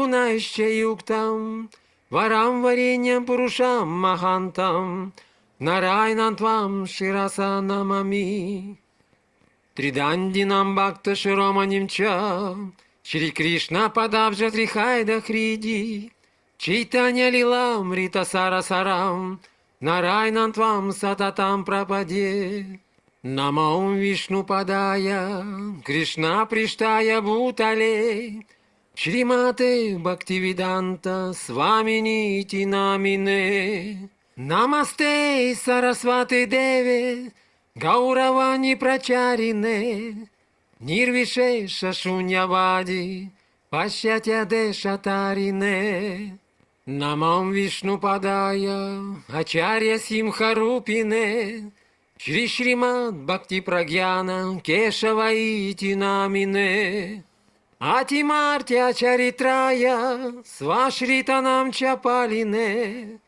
Пунайща юктам, варам вареньям пурушам махантам, нарайнан твам шираса намами. Тридандинам бхакта широманим ча, Шри Кришна падабжа трихайда хриди, Чайтанья лилам рита сара сарам, нарайнан твам сататам прападе. Намаум Вишну падая, Кришна приштая бутале, Шримате Бхактивиданта Свамини Намине. Намасте Сарасвати Деве, Гауравани Прачарине, Нирвишеша Шуньявади, Пашятя Дешатарине. Намам Вишну падая, Ачарья Симхарупине, Шри Шримад Бхакти Прагьяна Кешава Ити Намине. Атимартя Чаритрая Свашританам Чапалине,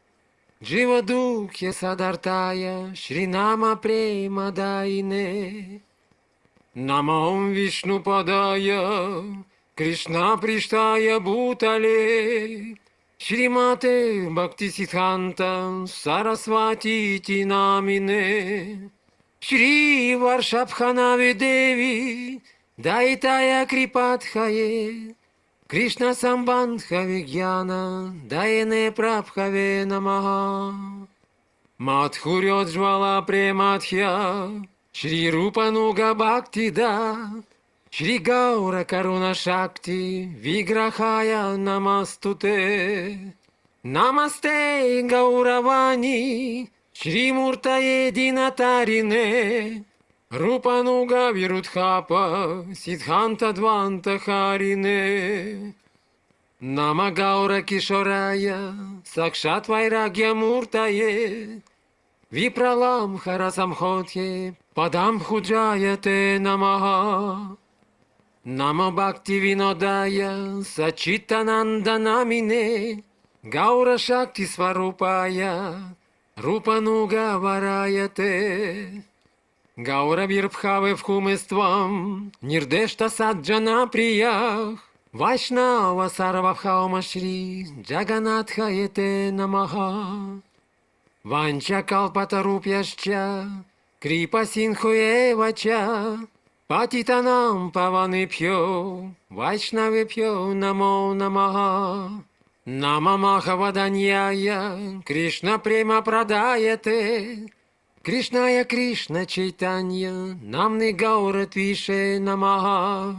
Дживадухья Садартая Шринама Према Дайне. Намам Вишну падая, Кришна приштая бутале, Шримате Бхакти Сиддханта Сарасвати Ити Намине. Шри Варшабханави Деви Дайтая Крипатхае, Кришна Самбандха Вигьяна, Дайне Прабхаве Намаха. Мадхурёджвала Премадхья, Шри Рупануга Бхакти Да, Шри Гаура Каруна Шакти, Виграхая Намастуте. Намасте Гауравани, Шри Муртае Динатарине, Рупануга Вирудхапа, Сиддханта Дванта Харине. Нама Гаура Кишорая, Сакшат Вайрагья Муртае, Випралам Харасамходье, Падам Худжаяте Намаха. Нама Бхакти Винодая, Сачитананда Намине, Гаура Шакти Сварупая, Рупануга Вараяте. Гаура Вирбхаве Вхумествам, Нирдешта Саджана Приях, Вайшнава Сарвабхаума Шри, Джаганатхаете Намаха. Ванча Калпатарупьяшча, Крипа Синхуевача, Патитанам Паванипьо, Вайшнавипьо Намо Намаха. Нама Махаваданьяя, Кришна Према Прадаяте, Кришная Кришна Чайтанья, Намны Гаура Твише Намаха.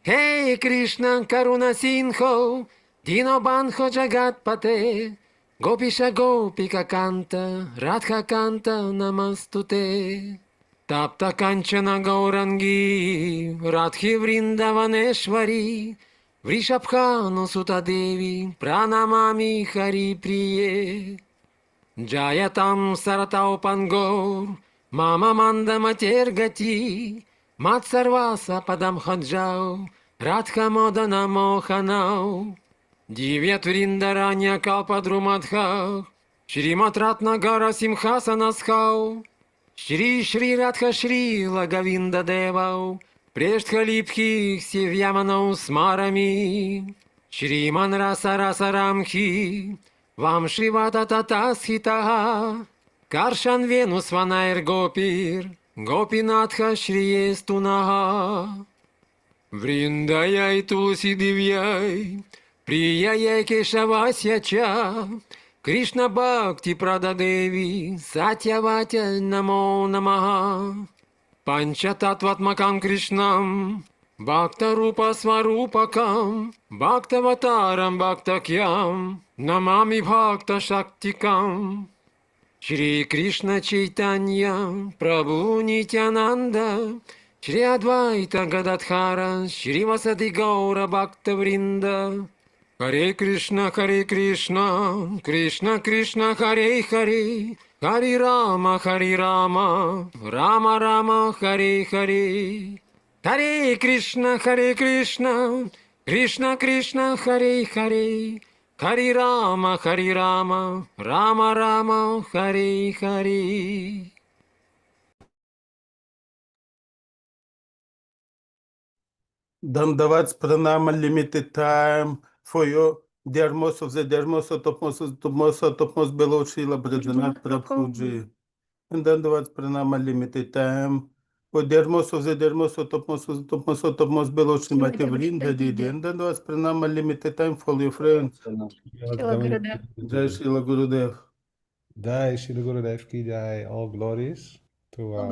Хей Кришна Каруна Синхо, Дино Банхо Джагатпате, Гопиша Гопика Канта, Радха Канта Намастуте. Тапта Канчана Гауранги, Радхи Вриндаванешвари, Вришабхану Сутадеви, Пранамами Хари Прие. Джаятам Саратау Пангор, Мама Манда Матергати, Мат Сарваса Падам Хаджау, Радха Модана Моханау. Дивьят Вриндараня Калпадрумадхах, Шримат Ратнагара Симхасанасхау, Шри Шри Радха Шри Лагавинда Девау, Прештха Липхих Сивьяманау Смарами, Шриман Раса Раса Рамхи, Вам Шривата Татасхитаха, Каршан Венус Ванайр Гопир, Гопинатха Шриестунаха. Вриндаяй Тулси Дивьяй, Прияяй Кешавасьяча, Кришна Бхакти Прададеви, Сатьяватя Намо Намаха. Панчататватмакам Кришнам, Бхакта-рупа сварупакам, Бхактаватарам Бхактакьям, Намами Бхакта-шактикам. Шри Кришна Чайтанья, Прабху Нитянанда, Шри Адвайта Гададхара, Шри Васади Гаура Бхакта Вринда. Харе Кришна, Кришна Кришна, Харе Харе, Хари Рама, Рама Рама, Харе Харе. Харе Кришна, Кришна Кришна, Харе Харе, Хари Рама, Рама Рама, Харе Харе. Dandavats Pranama, limited time for you, dear most of the topmost below Srila Vraджанатх Prabhu ji. And then there was pranama limited time. For dear most of the topmost below Srimati Vrinda Didi. And then there was pranama limited time for your friends. Jai Srila Gurudev. Jai Srila Gurudev ki jai. All glories to our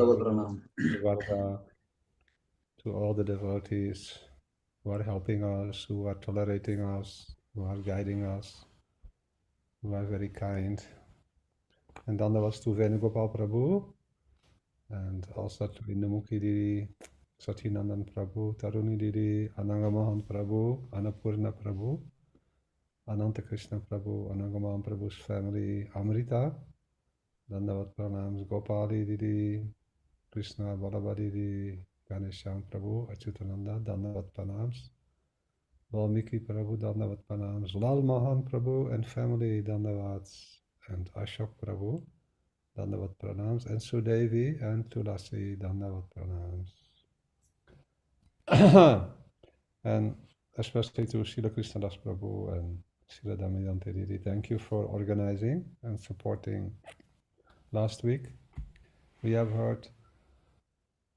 Vata, to all the devotees who are helping us, who are tolerating us, who are guiding us, who are very kind. And then there was to Venugopal Prabhu, and also to Indamukhi Didi, Satyanandan Prabhu, Taruni Didi, Anangamahan Prabhu, Annapurna Prabhu, Ananta Krishna Prabhu, Anangamahan Prabhu's family, Amrita, Dandavat Pranams, Gopali Didi, Krishna Balaba Didi, Ganesham Prabhu, Achyutananda, Dandavat Pranams, Valmiki Prabhu, Dandavat Pranams, Lal Mahan Prabhu and family, Dandavats, and Ashok Prabhu, Dandavat Pranams, and Sudevi and Tulasi, Dandavat Pranams. And especially to Srila Krishna-das Prabhu and Srila Damayanti Didi. Thank you for organizing and supporting. Last week, we have heard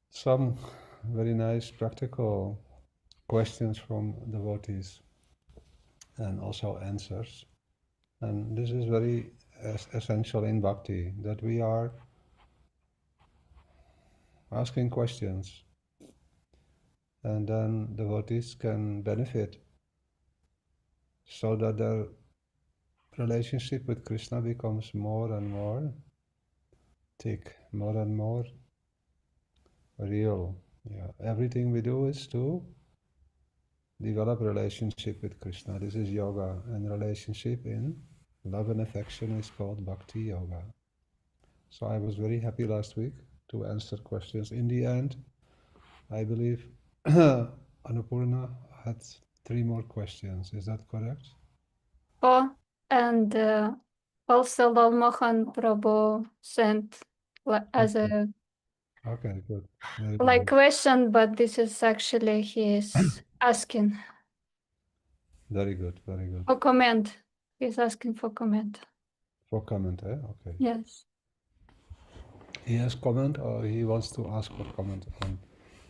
some very nice practical questions from devotees and also answers. And this is very essential in bhakti, that we are asking questions and then devotees can benefit so that their relationship with Krishna becomes more and more thick, more and more real. Yeah. Everything we do is to develop relationship with Krishna. This is yoga, and relationship in love and affection is called bhakti yoga. So I was very happy last week to answer questions. In the end, I believe Annapurna had 3 more questions. Is that correct? Oh, and also Lal Mohan Prabhu sent as a Okay, good. Very like good. question, but this is actually his asking Very good, very good. for comment. He's asking for comment. For comment, eh? Okay. Yes. He has comment or he wants to ask for comment on?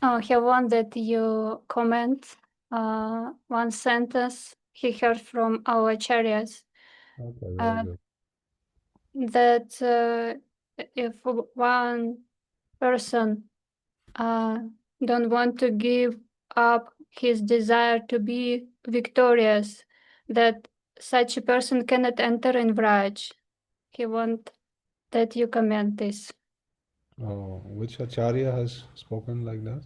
Oh, he wanted you comment one sentence he heard from our acharyas. Okay, very good. That if one person don't want to give up his desire to be victorious, that such a person cannot enter in Vraj. He want that you comment this. Oh, which acharya has spoken like that?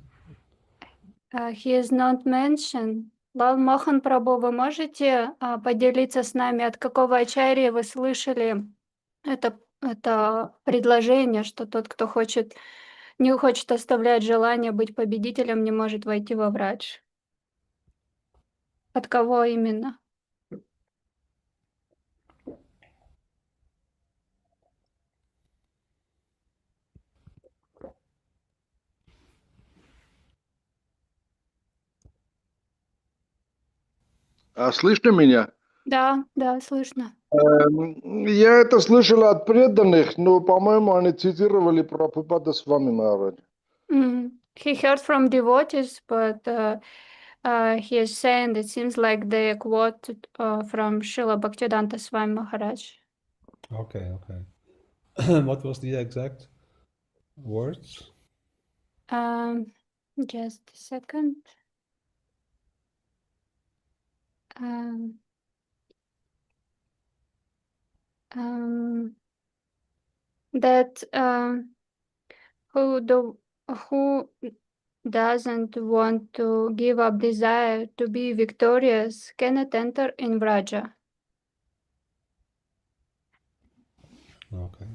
He is not mentioned. Лал Мохан Прабhu, вы можете поделиться с нами, от какого ачарьи вы слышали это предложение, что тот, кто не хочет оставлять желание быть победителем, не может войти во Врадж? От кого именно? Слышно меня? Да, слышно. Я это слышал от преданных, но, по-моему, они цитировали Прабхупада с вами, Махарадж. He heard from devotees, but he is saying it seems like they quoted from Srila Bhaktivedanta Swami Maharaj. Okay, okay. What was the exact words? Just a second. That who doesn't want to give up desire to be victorious cannot enter in Vraja. Okay.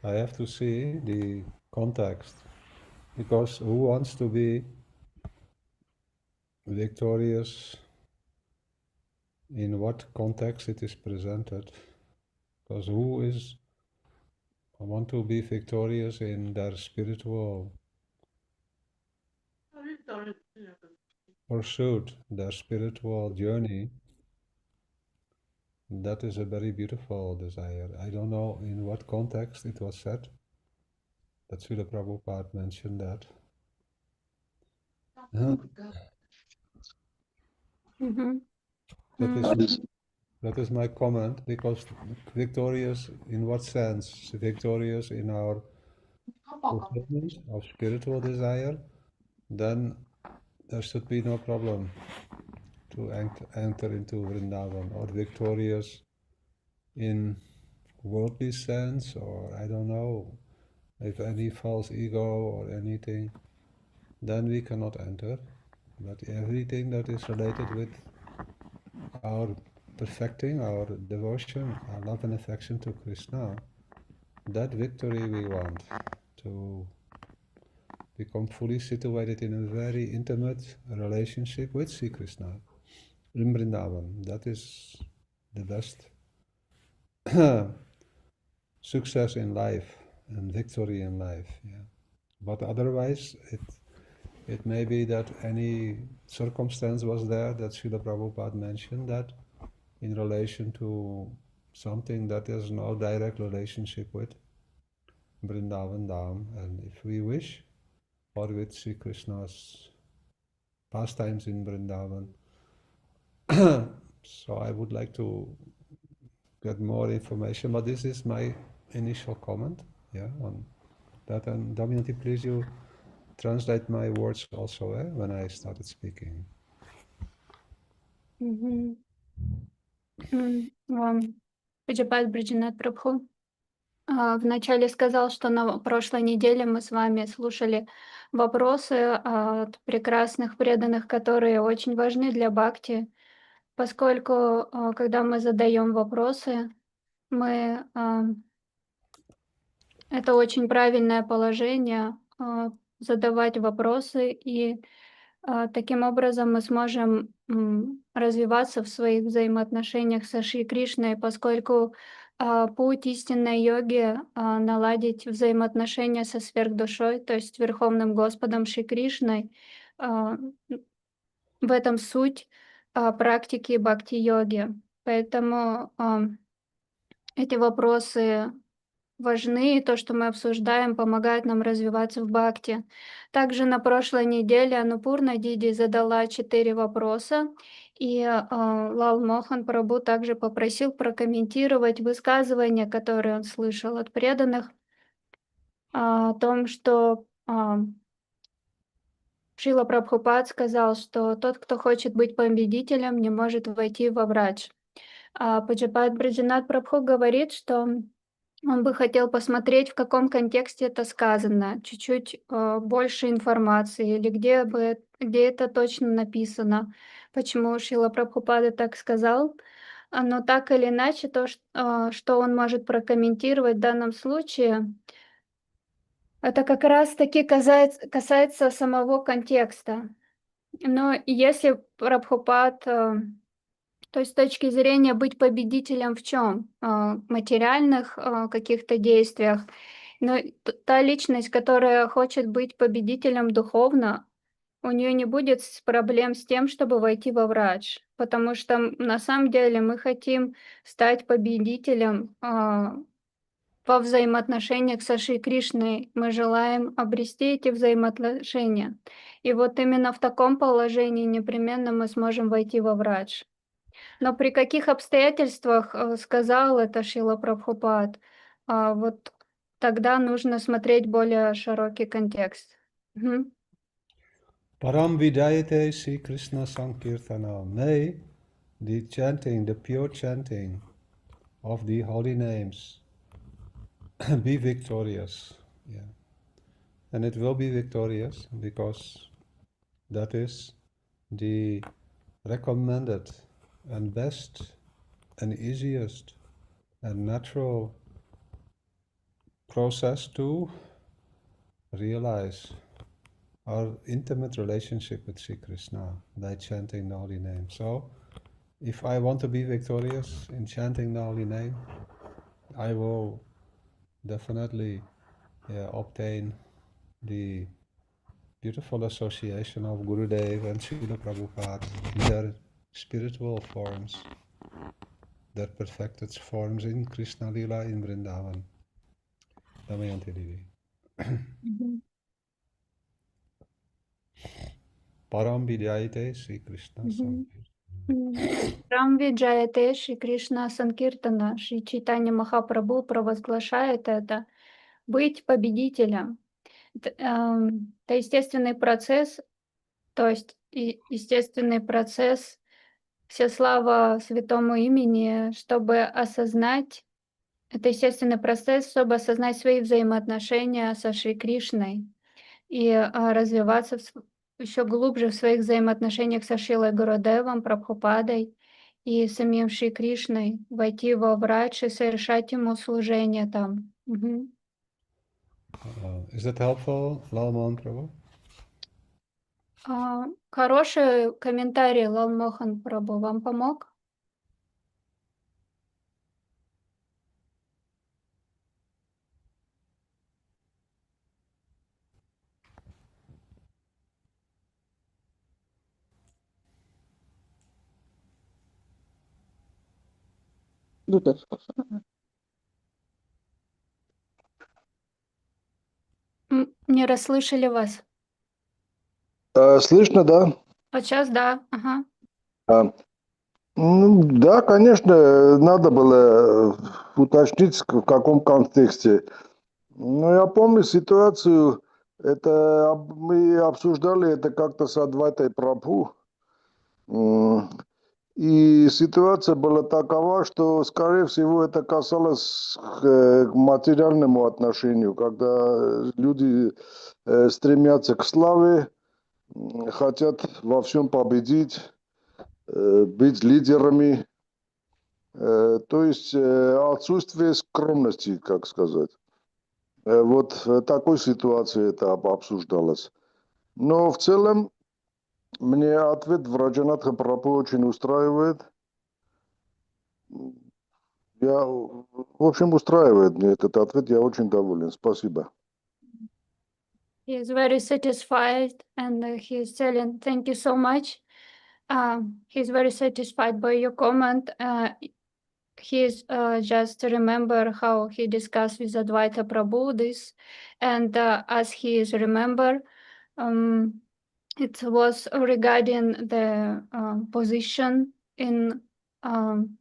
I have to see the context, because who wants to be victorious, in what context it is presented? Because who want to be victorious in their spiritual pursued their spiritual journey, that is a very beautiful desire. I don't know in what context it was said, that Srila Prabhupada mentioned that. That is my comment, because victorious in what sense? Victorious in our fulfillment of spiritual desire, then there should be no problem to enter into Vrindavan, or victorious in worldly sense, or I don't know, if any false ego or anything, then we cannot enter. But everything that is related with our perfecting our devotion, our love and affection to Krishna, that victory we want, to become fully situated in a very intimate relationship with Sri Krishna in Vrindavan. That is the best success in life and victory in life. Yeah. But otherwise, it may be that any circumstance was there that Srila Prabhupada mentioned, that in relation to something that has no direct relationship with Vrindavan Dham, and if we wish, or with Sri Krishna's pastimes in Vrindavan. So I would like to get more information, but this is my initial comment, on that. And Damayanti, please you translate my words also when I started speaking. Шрипад Враджанатх Прабху вначале сказал, что на прошлой неделе мы с вами слушали вопросы от прекрасных преданных, которые очень важны для бхакти, поскольку когда мы задаем вопросы, это очень правильное положение задавать вопросы, и таким образом мы сможем развиваться в своих взаимоотношениях со Шри Кришной, поскольку путь истинной йоги наладить взаимоотношения со сверхдушой, то есть Верховным Господом Шри Кришной. В этом суть практики бхакти-йоги. Поэтому эти вопросы важны, и то, что мы обсуждаем, помогает нам развиваться в бхакти. Также на прошлой неделе Анупурна Диди задала 4 вопроса, и Лал Мохан Прабху также попросил прокомментировать высказывания, которые он слышал от преданных, о том, что Шрила Прабхупад сказал, что тот, кто хочет быть победителем, не может войти во Врадж. Шрипад Враджанатх Прабху говорит, что он бы хотел посмотреть, в каком контексте это сказано, чуть-чуть больше информации, или где это точно написано, почему Шрила Прабхупада так сказал. Но так или иначе, то, что он может прокомментировать в данном случае, это как раз-таки касается самого контекста. Но если Прабхупад, то есть с точки зрения быть победителем в чем? Материальных каких-то действиях. Но та личность, которая хочет быть победителем духовно, у нее не будет проблем с тем, чтобы войти во Врадж. Потому что на самом деле мы хотим стать победителем во взаимоотношениях со Шри Кришной. Мы желаем обрести эти взаимоотношения. И вот именно в таком положении непременно мы сможем войти во Врадж. Но при каких обстоятельствах сказал это Шрила Прабхупад, вот тогда нужно смотреть более широкий контекст. Param Vidayate Sri Krishna Sankirtana. May the chanting, the pure chanting of the holy names be victorious. Yeah. And it will be victorious because that is the recommended and best and easiest and natural process to realize our intimate relationship with Sri Krishna by chanting the holy name. So, if I want to be victorious in chanting the holy name, I will definitely obtain the beautiful association of Gurudev and Srila Prabhupada in their spiritual forms, their perfected forms in Krishna Lila in Vrindavan. Damayanti Devi. Мгм. Param Vidyayate Sri Krishna Мгм. Sankirtana. Рамвиджаяте Шри Кришна Санкиртана, Шри Чайтанья Махапрабху провозглашает это. Быть победителем. Это естественный процесс, то есть естественный процесс, вся слава святому имени, чтобы осознать, это естественный процесс, чтобы осознать свои взаимоотношения со Шри Кришной и развиваться еще глубже в своих взаимоотношениях со Шрилой Гурудевом, Прабхупадой и самим Шри Кришной, войти во врадж и совершать ему служение там. Мгм. Is that helpful, Lalman Prabhu? Хороший комментарий, Лалмохан Прабху, вам помог? Не расслышали вас. Слышно, да? Вот сейчас да. Ага. Ну, да, конечно, надо было уточнить, в каком контексте. Ну, я помню ситуацию, это мы обсуждали это как-то с Адвайтой Прабху. И ситуация была такова, что, скорее всего, это касалось к материальному отношению, когда люди стремятся к славе, хотят во всем победить, быть лидерами, то есть отсутствие скромности, как сказать. Вот в такой ситуации это обсуждалось. Но в целом мне ответ Враджанатха Прабху очень устраивает. В общем, устраивает мне этот ответ, я очень доволен. Спасибо. He is very satisfied and he is telling thank you so much. He's very satisfied by your comment. He's just remember how he discussed with Advaita Prabhu this, and as he is remember, it was regarding the position in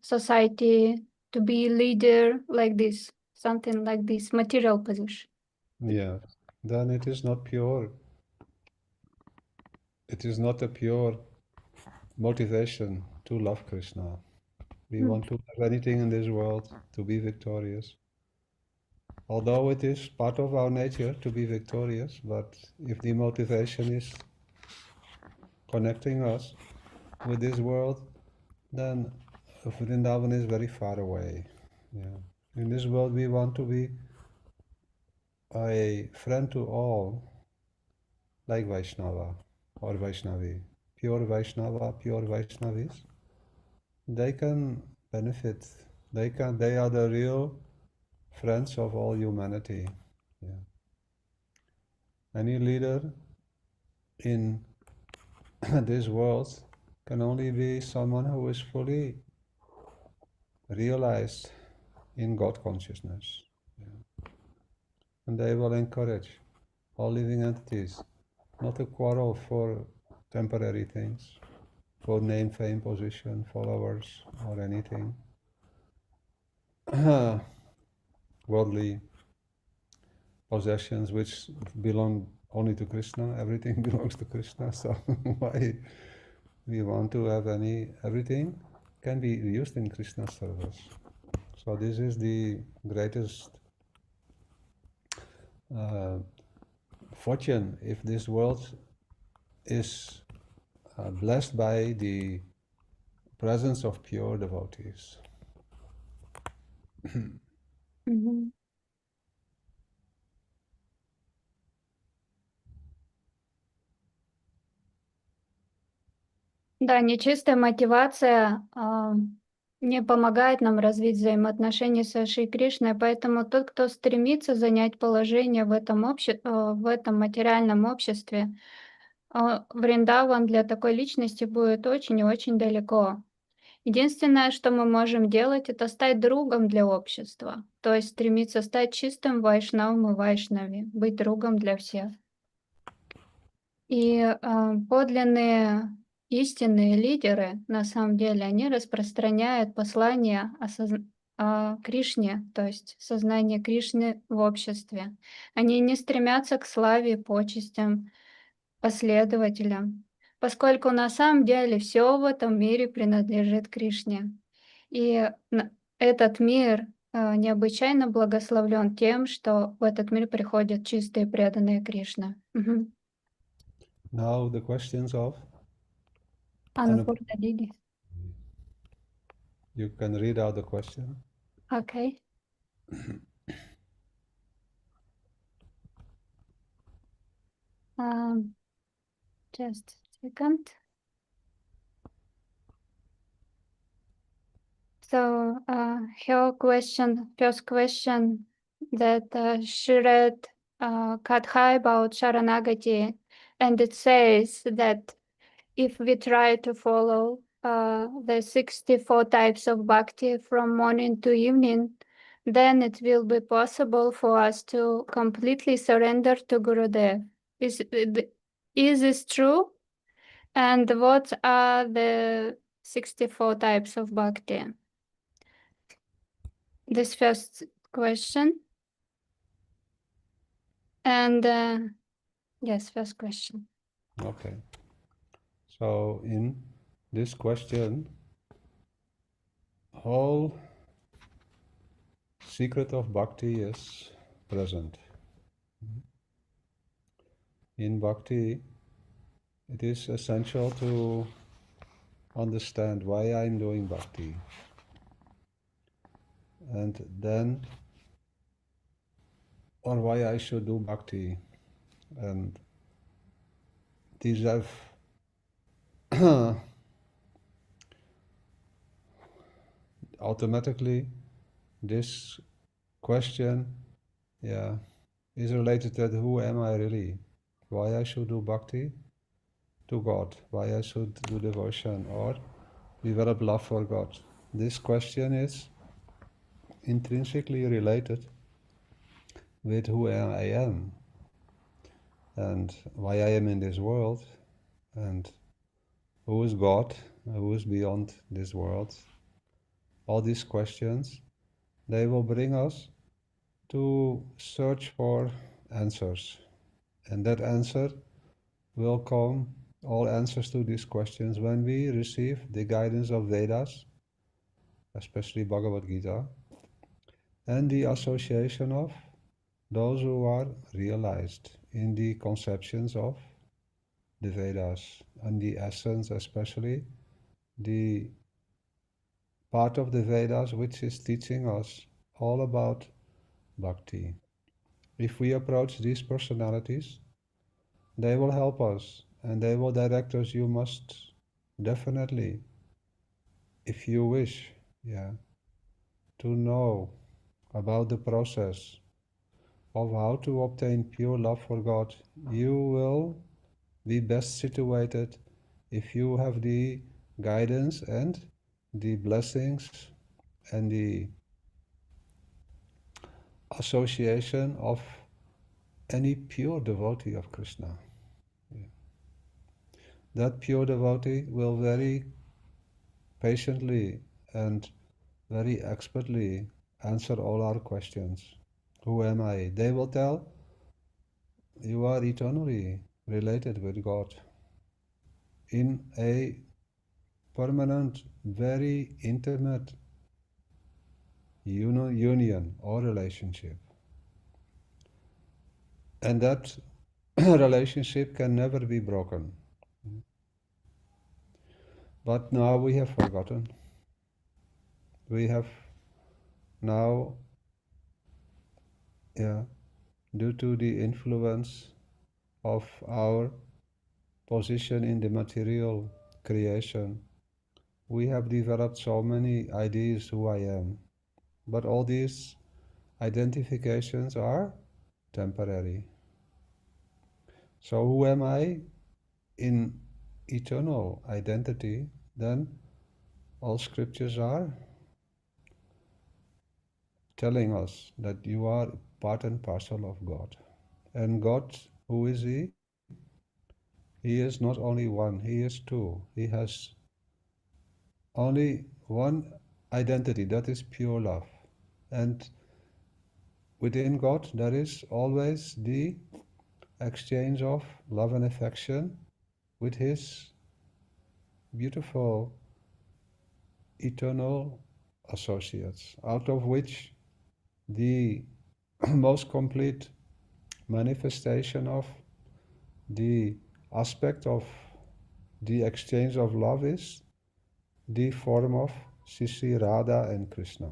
society to be leader like this, something like this, material position. Yeah, then it is not pure. It is not a pure motivation to love Krishna. We want to have anything in this world to be victorious. Although it is part of our nature to be victorious, but if the motivation is connecting us with this world, then Vrindavan is very far away. Yeah. In this world, we want to be a friend to all, like Vaishnava or Vaishnavi. Pure Vaishnava, pure Vaishnavis, they can benefit. They are the real friends of all humanity. Yeah. Any leader in this world can only be someone who is fully realized in God consciousness. Yeah. And they will encourage all living entities not to quarrel for temporary things, for name, fame, position, followers, or anything. Worldly possessions which belong only to Krishna, everything belongs to Krishna, so why we want to have everything can be used in Krishna's service. So this is the greatest fortune if this world is blessed by the presence of pure devotees. Да, нечистая мотивация не помогает нам развить взаимоотношения со Шри Кришной, поэтому тот, кто стремится занять положение в этом материальном обществе, Вриндаван для такой личности будет очень и очень далеко. Единственное, что мы можем делать, это стать другом для общества, то есть стремиться стать чистым вайшнавом и вайшнави, быть другом для всех. И подлинные истинные лидеры, на самом деле, они распространяют послание о Кришне, то есть сознание Кришны в обществе. Они не стремятся к славе, почестям, последователям, поскольку на самом деле все в этом мире принадлежит Кришне. И этот мир необычайно благословлен тем, что в этот мир приходят чистые преданные Кришна. Мгм. Now the questions of Анупурна Диди. you can read out the question. Okay. Just a second. So her first question that she read Katha about Sharanagati, and it says that if we try to follow the 64 types of bhakti from morning to evening, then it will be possible for us to completely surrender to Gurudev. Is this true? And what are the 64 types of bhakti? This first question. And yes, first question. Okay. So in this question, whole secret of bhakti is present. In bhakti, it is essential to understand why I'm doing bhakti. And then, or why I should do bhakti. And these have automatically this question, is related to who am I really? Why I should do bhakti to God? Why I should do devotion or develop love for God? This question is intrinsically related with who I am and why I am in this world and who is God, who is beyond this world. All these questions, they will bring us to search for answers. And that answer will come, all answers to these questions, when we receive the guidance of Vedas, especially Bhagavad Gita, and the association of those who are realized in the conceptions of the Vedas, and the essence, especially the part of the Vedas which is teaching us all about bhakti. If we approach these personalities, they will help us and they will direct us. You must definitely, if you wish, to know about the process of how to obtain pure love for God, you will be best situated if you have the guidance and the blessings and the association of any pure devotee of Krishna. That pure devotee will very patiently and very expertly answer all our questions. Who am I? They will tell, you are eternally related with God in a permanent, very intimate union or relationship. And that relationship can never be broken. But now we have forgotten. We have now, due to the influence of our position in the material creation, we have developed so many ideas who I am, but all these identifications are temporary. So who am I in eternal identity? Then all scriptures are telling us that you are part and parcel of God. And God, who is He? He is not only one, He is two. He has only one identity, that is pure love. And within God there is always the exchange of love and affection with His beautiful eternal associates, out of which the most complete manifestation of the aspect of the exchange of love is the form of Sri Radha and Krishna.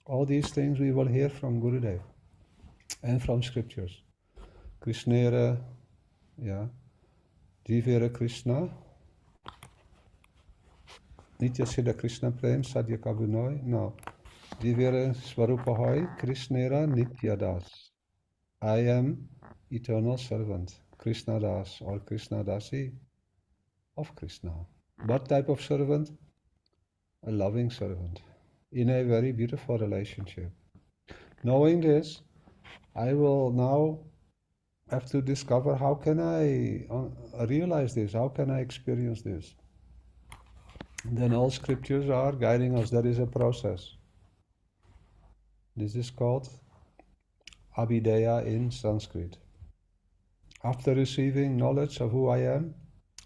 All these things we will hear from Gurudev and from scriptures. Krishnera, yeah, Jivera Krishna, Nitya Siddha Krishna Prem, Sadhya Kabunoi, no. Jivera Swarupahoi, Krishnera Nitya Das. I am eternal servant, krsna-dasa or krsna-dasi of Krishna. What type of servant? A loving servant in a very beautiful relationship. Knowing this, I will now have to discover how can I realize this, how can I experience this. Then all scriptures are guiding us. There is a process. This is called abhideya in Sanskrit. After receiving knowledge of who I am,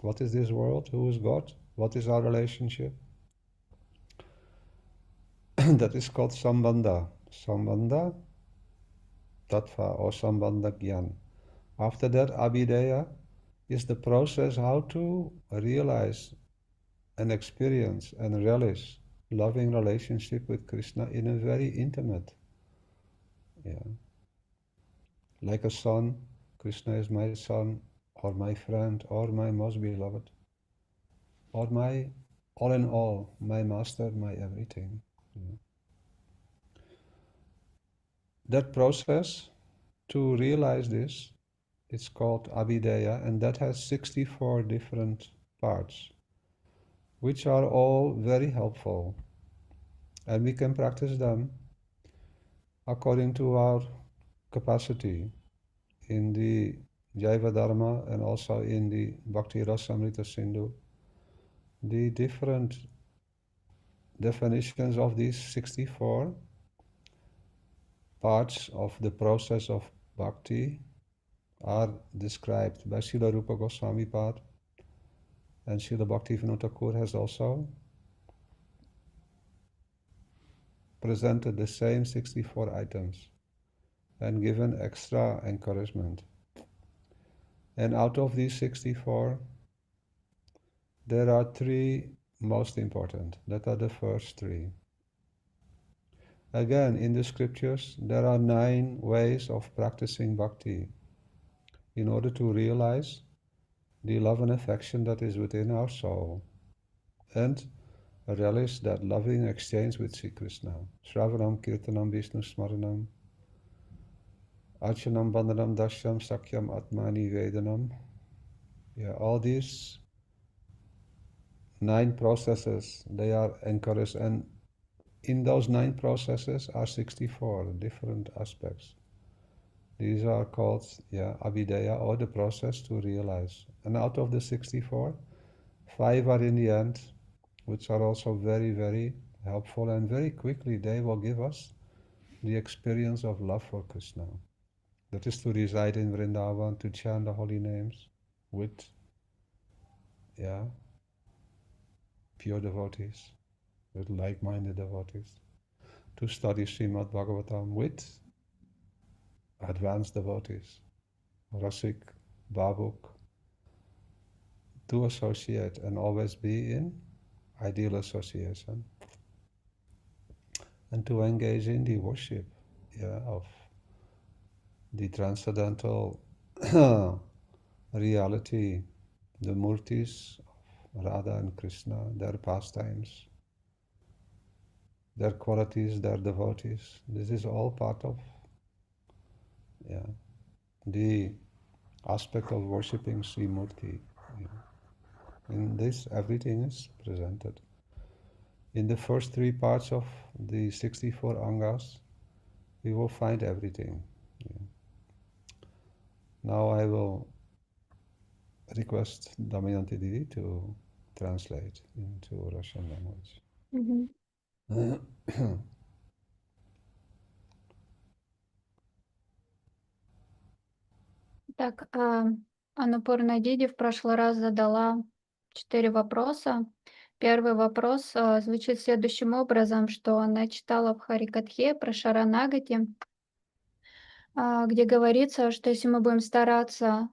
what is this world, who is God, what is our relationship, that is called sambandha. Sambandha tattva or sambandha gyan. After that, abhideya is the process how to realize and experience and relish loving relationship with Krishna in a very intimate, like a son. Krishna is my son, or my friend, or my most beloved, or my all in all, my master, my everything. That process to realize this, it's called abhideya, and that has 64 different parts, which are all very helpful. And we can practice them according to our capacity in the Jaiva Dharma and also in the Bhakti Rasamrita Sindhu. The different definitions of these 64 parts of the process of bhakti are described by Srila Rupa Goswami Pad, and Srila Bhaktivinoda Thakur has also presented the same 64 items and given extra encouragement. And out of these 64, there are 3 most important. That are the first 3. Again, in the scriptures, there are 9 ways of practicing bhakti in order to realize the love and affection that is within our soul and relish that loving exchange with Sri Krishna. Shravanam, Kirtanam, Vishnu Smaranam, Archanam, Bandhanam, Dashyam, Sakyam, Atmani, Vedanam. Yeah, all these 9 processes, they are encouraged, and in those 9 processes are 64 different aspects. These are called abhideya, or the process to realize. And out of the 64, 5 are in the end, which are also very, very helpful, and very quickly they will give us the experience of love for Krishna. That is to reside in Vrindavan, to chant the holy names with pure devotees, with like-minded devotees, to study Srimad Bhagavatam with advanced devotees, Rasik, Bhavuk, to associate and always be in ideal association, and to engage in the worship of the transcendental reality, the murtis Radha and Krishna, their pastimes, their qualities, their devotees. This is all part of the aspect of worshipping Sri Murti. In this, everything is presented. In the first 3 parts of the 64 angas, we will find everything. Now I will request Damayanti Didi to translate into Russian language. Так, Анупурна Диди в прошлый раз задала 4 вопроса. Первый вопрос звучит следующим образом, что она читала в Харикатхе про Шаранагати, где говорится, что если мы будем стараться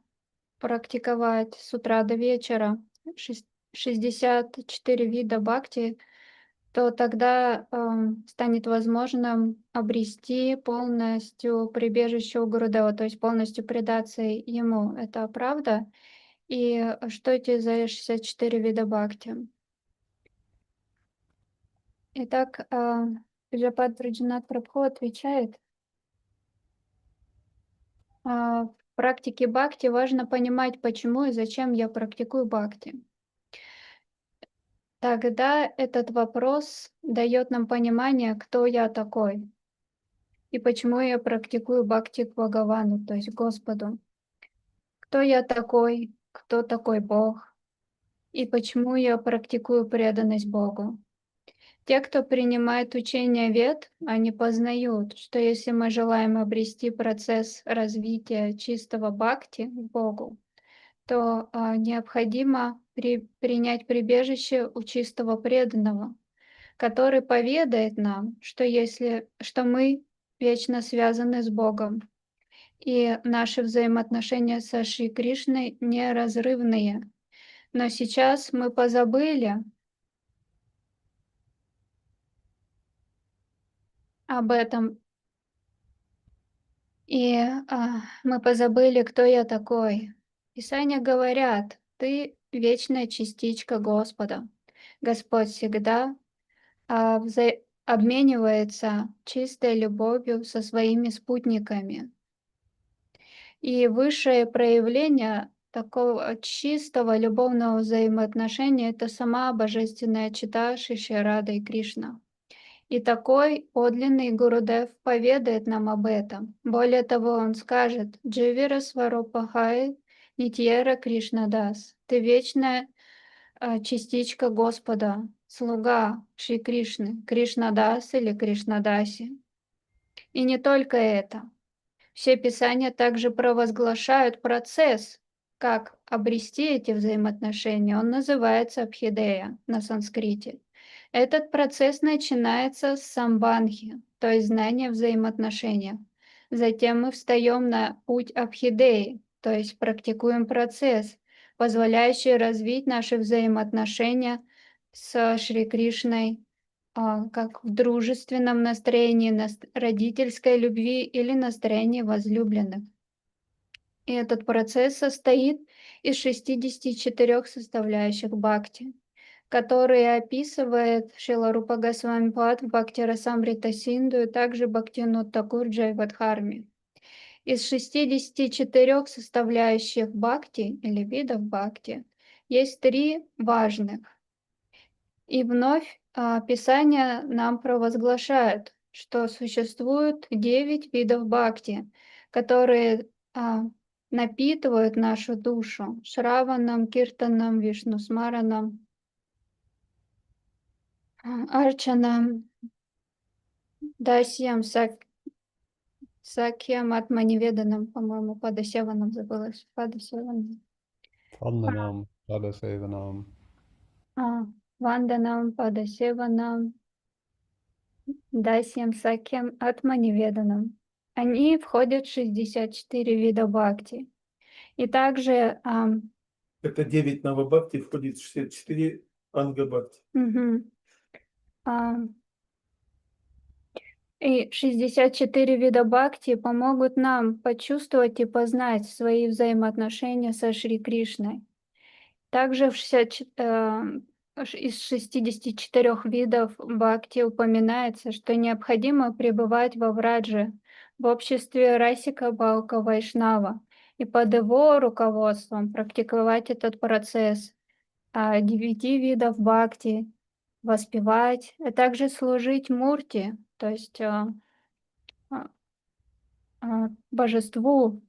практиковать с утра до вечера 64 вида бхакти, то тогда станет возможным обрести полностью прибежище у Гурудева, то есть полностью предаться ему. Это правда? И что эти за 64 вида бхакти? Итак, Шрипад Враджанатх Прабху отвечает, в практике бхакти важно понимать, почему и зачем я практикую бхакти. Тогда этот вопрос дает нам понимание, кто я такой и почему я практикую бхакти к Бхагавану, то есть Господу. Кто я такой, кто такой Бог и почему я практикую преданность Богу. Те, кто принимает учение Вед, они познают, что если мы желаем обрести процесс развития чистого бхакти к Богу, то необходимо принять прибежище у чистого преданного, который поведает нам, что мы вечно связаны с Богом, и наши взаимоотношения со Шри Кришной неразрывные. Но сейчас мы позабыли об этом, и мы позабыли, кто я такой. Писания говорят, ты вечная частичка Господа. Господь всегда обменивается чистой любовью со своими спутниками. И высшее проявление такого чистого любовного взаимоотношения — это сама божественная чита Шри Рада и Кришна. И такой подлинный Гурудев поведает нам об этом. Более того, он скажет: «Дживира сварупахай нитьера krsna-dasa». Ты вечная частичка Господа, слуга Шри Кришны, Кришна-дас или Кришна-даси. И не только это. Все писания также провозглашают процесс, как обрести эти взаимоотношения. Он называется абхидея на санскрите. Этот процесс начинается с самбандхи, то есть знания взаимоотношения. Затем мы встаем на путь абхидеи, то есть практикуем процесс, позволяющий развить наши взаимоотношения с Шри Кришной, как в дружественном настроении, родительской любви или настроении возлюбленных. И этот процесс состоит из 64 составляющих бхакти, которые описывает Шрила Рупа Госвами Пад в Бхакти Расамрита Синду и также Бхактивинода Такур Джайвадхарми. Из 64 составляющих бхакти или видов бхакти есть 3 важных. И вновь Писания нам провозглашают, что существует 9 видов бхакти, которые напитывают нашу душу шраванам, киртанам, вишнусмаранам, арчанам, дасьям, сакьям, атманиведанам, по-моему, падасеванам забылась, падасеванам. Vandanam, Padasevanam. Ванданам, падасеванам, дасьям, сакьям, атманиведанам. Они входят в 64 вида бхакти. И также... Это 9 навабхакти входит в 64 анга бхакти. И 64 вида бхакти помогут нам почувствовать и познать свои взаимоотношения со Шри Кришной. Также из 64 видов бхакти упоминается, что необходимо пребывать во врадже, в обществе расика Балка Вайшнава, и под его руководством практиковать этот процесс 9 видов бхакти, воспевать, а также служить мурти, то есть божеству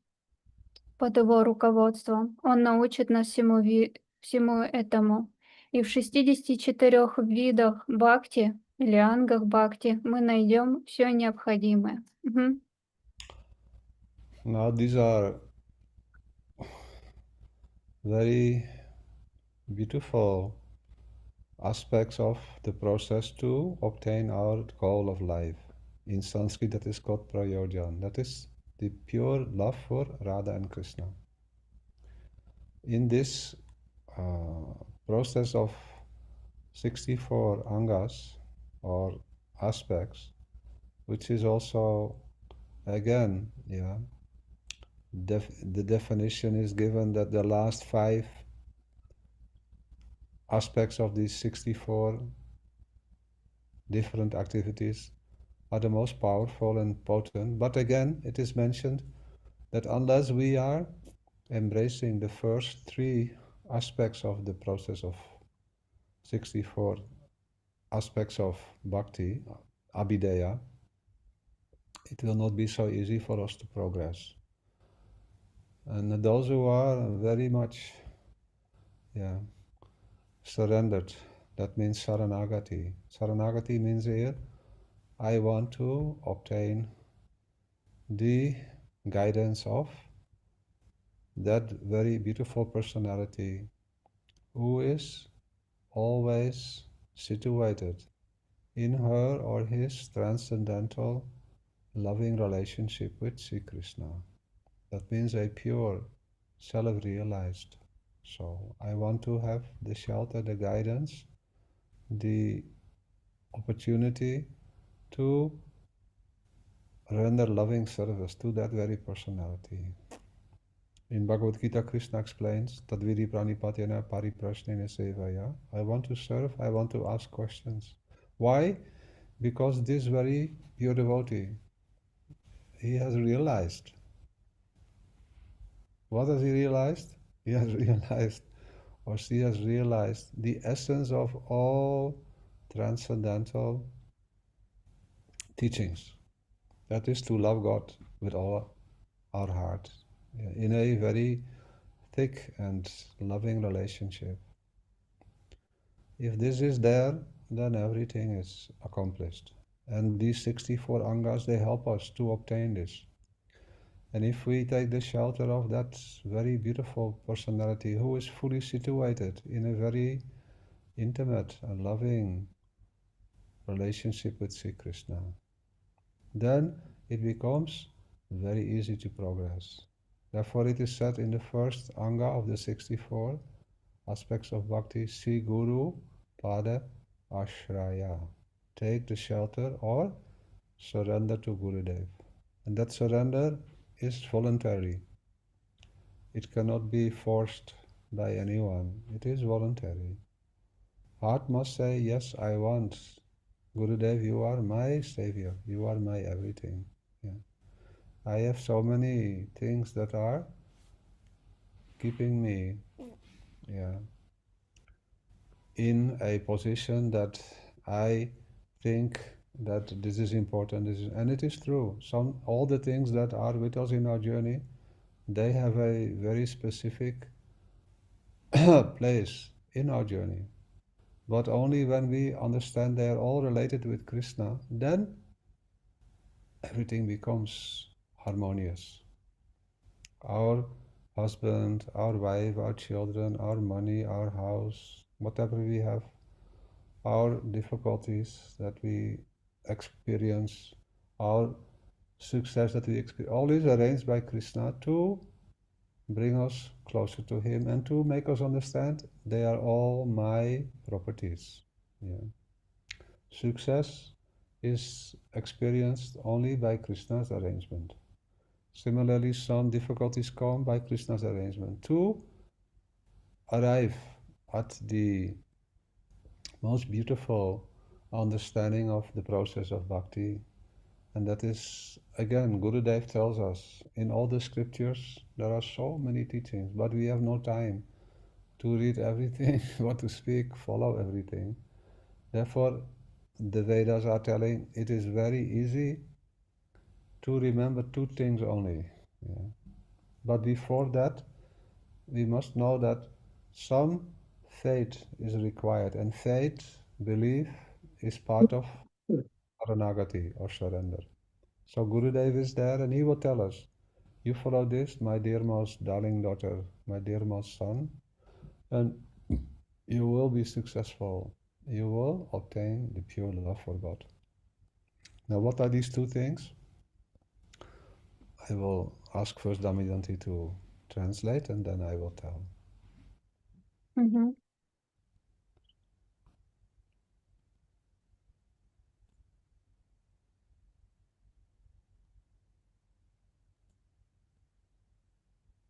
под его руководством. Он научит нас всему этому. И в 64 видах бхакти или ангах бхакти мы найдем все необходимое. Мгм. Now these are very beautiful aspects of the process to obtain our goal of life. In Sanskrit that is called prayojan. That is the pure love for Radha and Krishna. In this process of 64 angas or aspects, which is also again, the definition is given that the last 5 aspects of these 64 different activities are the most powerful and potent. But again, it is mentioned that unless we are embracing the first 3 aspects of the process of 64 aspects of bhakti, abhideya, it will not be so easy for us to progress. And those who are very much surrendered, that means saranagati. Saranagati means here, I want to obtain the guidance of that very beautiful personality who is always situated in her or his transcendental loving relationship with Sri Krishna. That means a pure, self-realized soul. I want to have the shelter, the guidance, the opportunity to render loving service to that very personality. In Bhagavad Gita, Krishna explains, Tadvidi pranipatyena pariprashnena sevaya. I want to serve, I want to ask questions. Why? Because this very pure devotee, he has realized. What has he realized? He has realized, or she has realized, the essence of all transcendental teachings. That is to love God with all our heart, in a very thick and loving relationship. If this is there, then everything is accomplished. And these 64 angas, they help us to obtain this. And if we take the shelter of that very beautiful personality who is fully situated in a very intimate and loving relationship with Sri Krishna, then it becomes very easy to progress. Therefore it is said in the first anga of the 64 aspects of bhakti, Sri Guru Pada Ashraya. Take the shelter or surrender to Gurudev. And that surrender is voluntary. It cannot be forced by anyone. It is voluntary. Heart must say, yes, I want. Gurudev, you are my savior. You are my everything. I have so many things that are keeping me in a position that I think that this is important, and it is true. All the things that are with us in our journey, they have a very specific place in our journey. But only when we understand they are all related with Krishna, then everything becomes harmonious. Our husband, our wife, our children, our money, our house, whatever we have, our difficulties that we experience, our success that we experience, all is arranged by Krishna to bring us closer to Him and to make us understand they are all my properties. Success is experienced only by Krishna's arrangement. Similarly, some difficulties come by Krishna's arrangement. To arrive at the most beautiful understanding of the process of bhakti. And that is, again, Gurudev tells us, in all the scriptures, there are so many teachings, but we have no time to read everything, what to speak, follow everything. Therefore, the Vedas are telling it is very easy to remember two things only. Yeah. But before that, we must know that some faith is required, and faith, belief, is part of Saranagati or surrender. So Gurudev is there and he will tell us, you follow this, my dear most darling daughter, my dear most son, and you will be successful. You will obtain the pure love for God. Now, what are these two things? I will ask first Damayanti to translate and then I will tell. Мгм.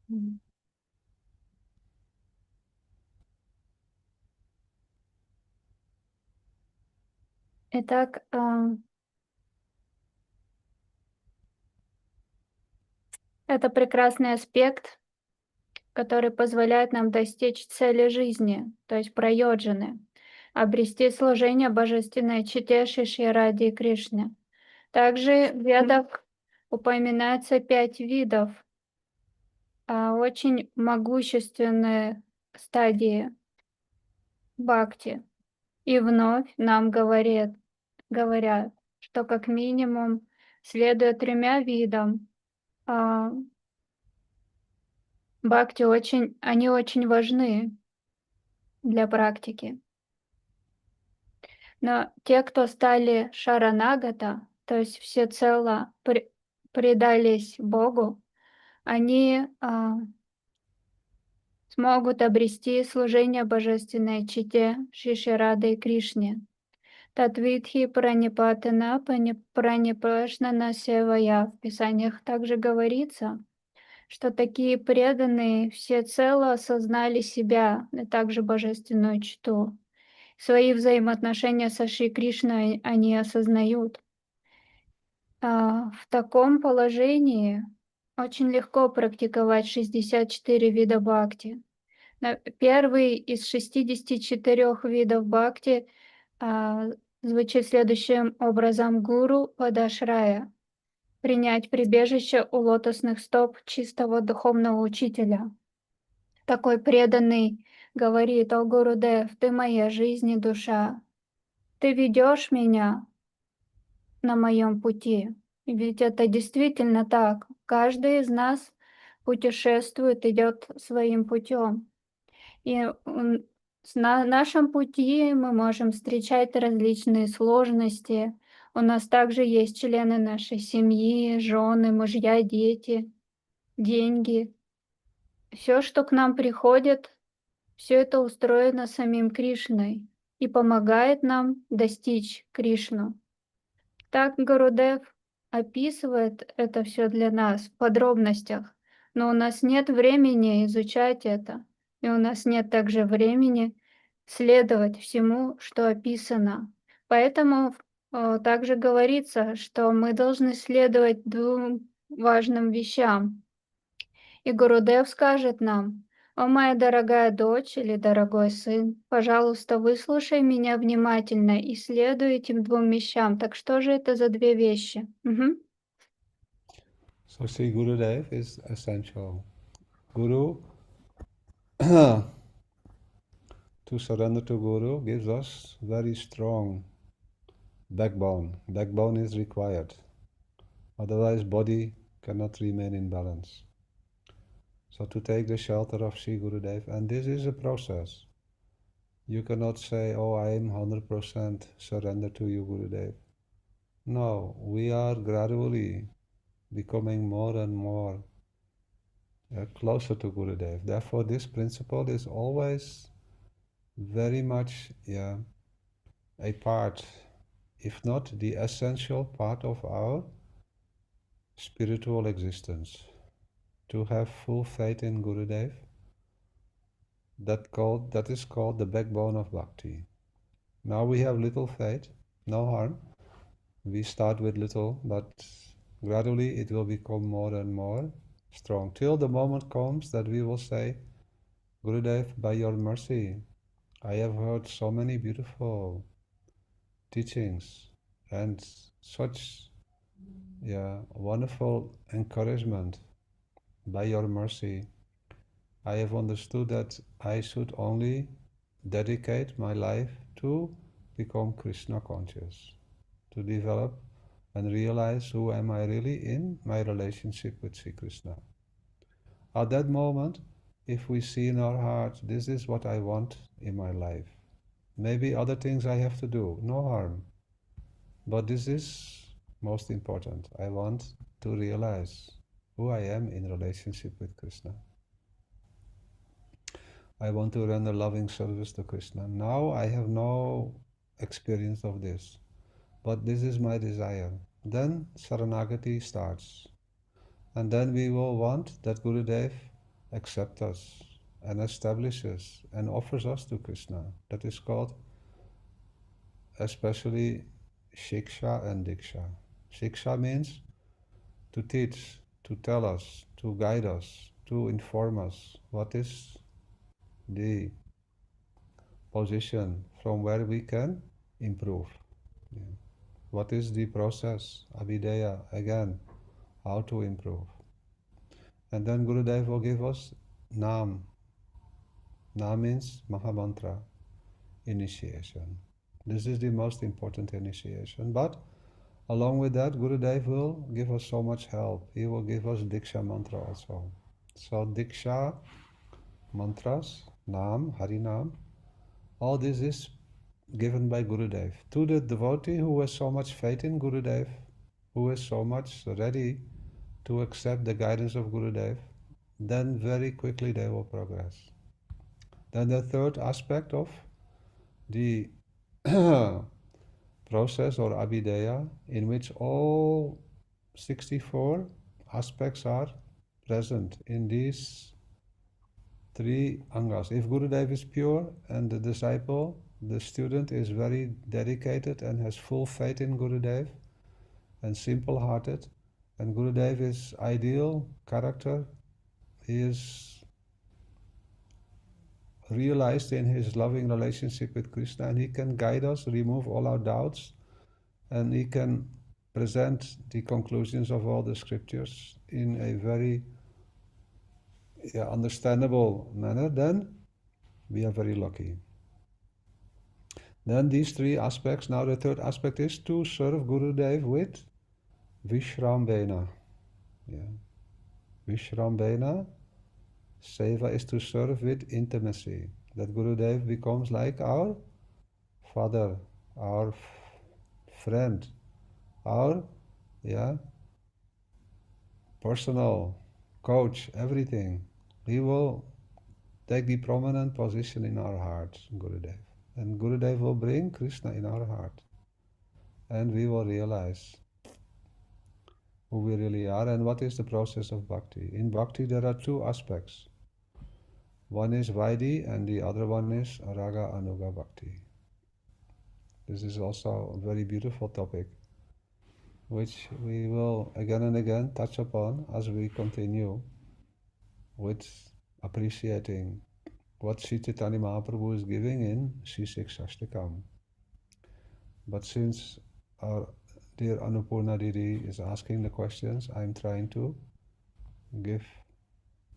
Мгм. Итак, это прекрасный аспект, который позволяет нам достичь цели жизни, то есть прайоджаны, обрести служение божественной чите Шиши Ради Кришне. Также в Ведах упоминается 5 видов, очень могущественные стадии бхакти. И вновь нам говорят, что как минимум следуя 3 видам, а, бхакти они очень важны для практики. Но те, кто стали шаранагата, то есть всецело предались Богу, они смогут обрести служение божественной чите Шиши Рады Кришне. Татвидхи пранипатана пранипашнана севая. В Писаниях также говорится, что такие преданные всецело осознали себя, и также божественную читу. Свои взаимоотношения со Шри Кришной они осознают. В таком положении очень легко практиковать 64 вида бхакти. Первый из 64 видов бхакти звучит следующим образом: гуру падашрая. Принять прибежище у лотосных стоп чистого духовного учителя. Такой преданный говорит: «О Гурудев, ты моя жизнь и душа. Ты ведешь меня на моем пути». Ведь это действительно так. Каждый из нас путешествует, идет своим путем. И на нашем пути мы можем встречать различные сложности. У нас также есть члены нашей семьи, жены, мужья, дети, деньги. Все, что к нам приходит, все это устроено самим Кришной и помогает нам достичь Кришну. Так Гурудев описывает это все для нас в подробностях, но у нас нет времени изучать это, и у нас нет также времени следовать всему, что описано. Поэтому также говорится, что мы должны следовать 2 важным вещам. И Гурудев скажет нам: «О моя дорогая дочь или дорогой сын, пожалуйста, выслушай меня внимательно и следуй этим 2 вещам». Так что же это за 2 вещи? Мгм. So Sri Gurudev is essential. Guru, to surrender to Guru gives us very strong backbone. Backbone is required. Otherwise body cannot remain in balance. So to take the shelter of Sri Gurudev, and this is a process. You cannot say, oh, I am 100% surrender to you, Gurudev. No, we are gradually becoming more and more closer to Gurudev. Therefore, this principle is always very much a part, if not the essential part of our spiritual existence. To have full faith in Gurudev That is called the backbone of bhakti. Now we have little faith, no harm. We start with little, but gradually it will become more and more strong, till the moment comes that we will say, Gurudev, by your mercy, I have heard so many beautiful teachings and such wonderful encouragement. By your mercy, I have understood that I should only dedicate my life to become Krishna conscious, to develop and realize who am I really in my relationship with Sri Krishna. At that moment, if we see in our heart, this is what I want in my life. Maybe other things I have to do, no harm. But this is most important. I want to realize who I am in relationship with Krishna. I want to render loving service to Krishna. Now I have no experience of this, but this is my desire. Then Saranagati starts. And then we will want that Gurudev accepts us and establishes and offers us to Krishna. That is called especially Shiksha and Diksha. Shiksha means to teach, to tell us, to guide us, to inform us what is the position from where we can improve. Yeah. What is the process, Abhideya, again, how to improve. And then Gurudev will give us Nam. Nam means Mahamantra, initiation. This is the most important initiation. But along with that, Gurudev will give us so much help. He will give us Diksha mantra also. So Diksha mantras, Nam, Harinam, all this is given by Gurudev. To the devotee who has so much faith in Gurudev, who is so much ready to accept the guidance of Gurudev, then very quickly they will progress. Then the third aspect of the process or abhideya, in which all 64 aspects are present in these 3 angas. If Gurudev is pure and the disciple, the student is very dedicated and has full faith in Gurudev and simple-hearted, and Gurudev is ideal character, he is realized in his loving relationship with Krishna, and he can guide us, remove all our doubts, and he can present the conclusions of all the scriptures in a very understandable manner, then we are very lucky. Then these 3 aspects. Now the third aspect is to serve Gurudev with Vishrambena. Vishrambena, seva is to serve with intimacy. That Gurudev becomes like our father, our friend, our personal coach, everything. He will take the prominent position in our hearts, Gurudev. And Gurudev will bring Krishna in our heart. And we will realize who we really are and what is the process of bhakti. In bhakti there are 2 aspects. One is Vaidhi and the other one is Raga Anuga Bhakti. This is also a very beautiful topic, which we will again and again touch upon as we continue with appreciating what Sri Chaitanya Mahaprabhu is giving in Sri Shikshashtakam. But since our dear Annapurna Didi is asking the questions, I'm trying to give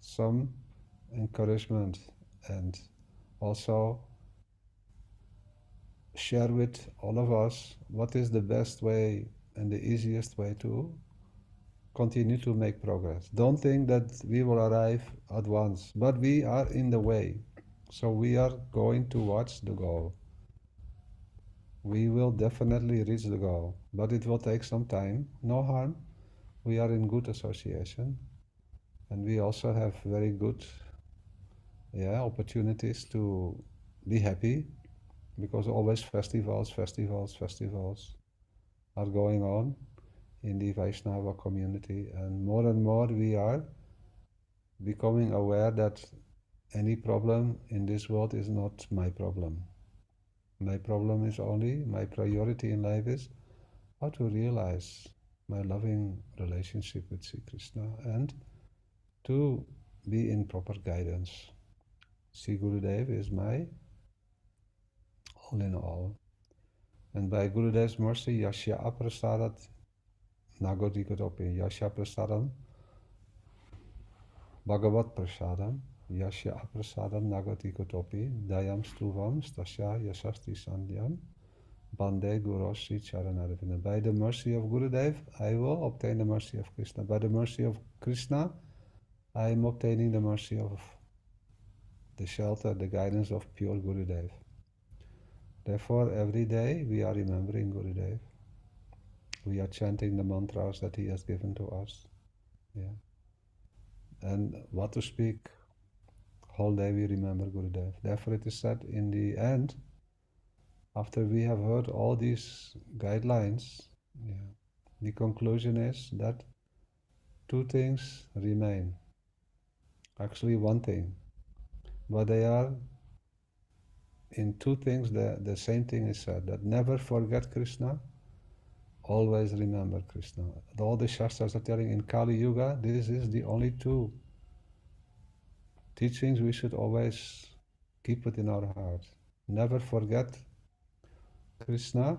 some encouragement and also share with all of us what is the best way and the easiest way to continue to make progress. Don't think that we will arrive at once, but we are in the way. So we are going towards the goal. We will definitely reach the goal, but it will take some time. No harm. We are in good association, and we also have very good opportunities to be happy, because always festivals are going on in the Vaishnava community, and more we are becoming aware that any problem in this world is not my problem. My problem is only, my priority in life is how to realize my loving relationship with Sri Krishna and to be in proper guidance. Sri Gurudev is my all in all. And by Gurudev's mercy, Yashya Aprasadat Nagodikotopi, Yashya Prasadam, Bhagavat Prasadam, Yashya Aprasadam Nagodikotopi, Dayam Stuvam, Stasya Yasasti Sandhyam, Bande Guru Sri Charanaravinda. By the mercy of Gurudev, I will obtain the mercy of Krishna. By the mercy of Krishna, I am obtaining the mercy of the shelter, the guidance of pure Gurudev. Therefore, every day we are remembering Gurudev. We are chanting the mantras that he has given to us. Yeah. And what to speak, whole day we remember Gurudev. Therefore it is said in the end, after we have heard all these guidelines, yeah, the conclusion is that two things remain. Actually one thing. But they are, in two things, the same thing is said, that never forget Krishna, always remember Krishna. All the Shastras are telling in Kali Yuga, this is the only two teachings we should always keep it in our heart. Never forget Krishna,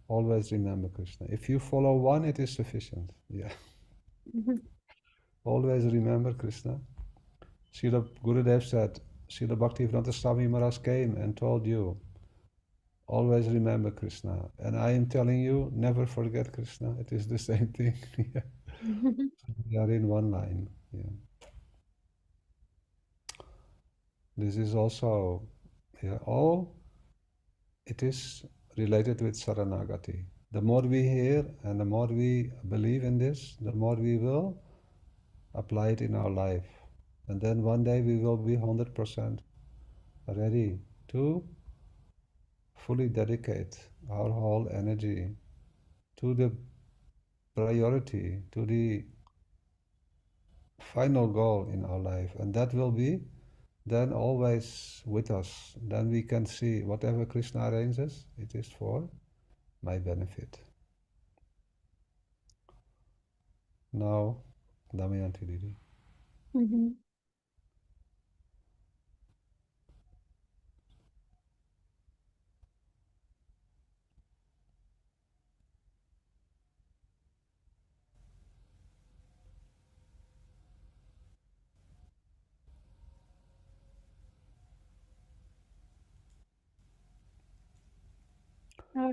always remember Krishna. If you follow one, it is sufficient. Yeah. Always remember Krishna. Srila Gurudev said, Srila Bhakti Vrindavan Swami Maharaj came and told you, always remember Krishna. And I am telling you, never forget Krishna. It is the same thing. Yeah. We are in one line. Yeah. This is also, yeah, all it is related with Saranagati. The more we hear and the more we believe in this, the more we will apply it in our life. And then one day we will be 100% ready to fully dedicate our whole energy to the priority, to the final goal in our life. And that will be then always with us. Then we can see whatever Krishna arranges, it is for my benefit. Now, Damayanti Didi.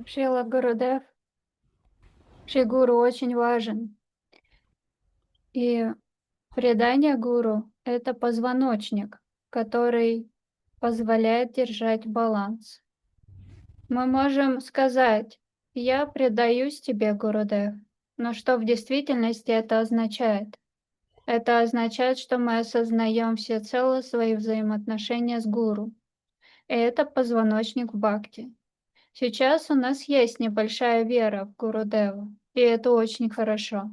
Шрила Гурудев, Шри Гуру очень важен. И предание Гуру — это позвоночник, который позволяет держать баланс. Мы можем сказать: «Я предаюсь тебе, Гурудев», но что в действительности это означает? Это означает, что мы осознаем всецело свои взаимоотношения с Гуру. И это позвоночник в бхакти. Сейчас у нас есть небольшая вера в Гурудева, и это очень хорошо.